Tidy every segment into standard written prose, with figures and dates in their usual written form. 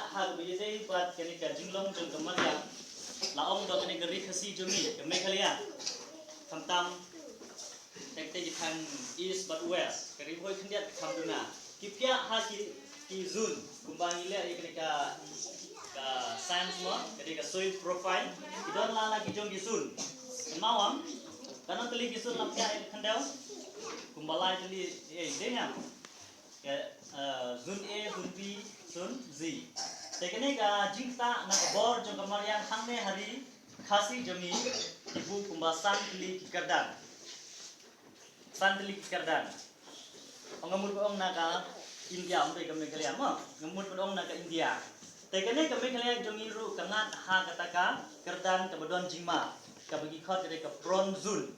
hal biji buat kini jinglong jeng kemar ya laong do kini geri khasi jumi kemai kalian tentang tekte jikan east but west kari boy kendiat kamduna kipia ha ki zun kumbangi le kini ka science mo kini ka soil profile idon la ki jong gisun mawam kanon teli gisun lapya khandau kumbalai teli denya ya zun A zun B zun Z tekene ka jingta na bor jong kamarian hangne hari khasi jami ibu kumbasan teli kikardan santli kikardan ngamur ko ong naka India ambe kami kalian mo ngamur ko ong naka India tekene kami kalian jong iru kangat ha kataka kerdan kabadon jingma kabagi khot dari ka pron zun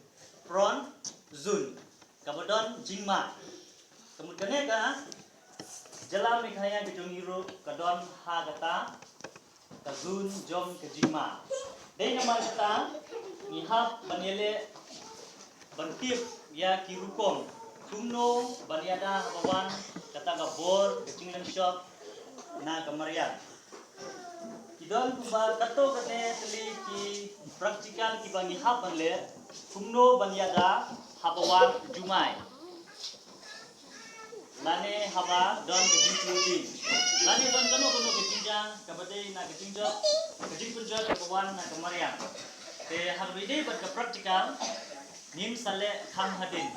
kabadon jingma kemudian ka jala mikhaya ke jong iru kadon ha kata kazun jom ke jingma dei nama kata ngihap banele bantip ya kirukom tumno baniada bawan kata gabor kecinglan shop na kamarian idon kuba kato kate teli ki praktikal ki bangi hapan le tumno baniada habawan jumai lane haba don kejing lane don kano kejingjang kabade na kejingjang kejingpunjot kabawan na kamarian te harbide bat ka praktikal nim sale kham hadin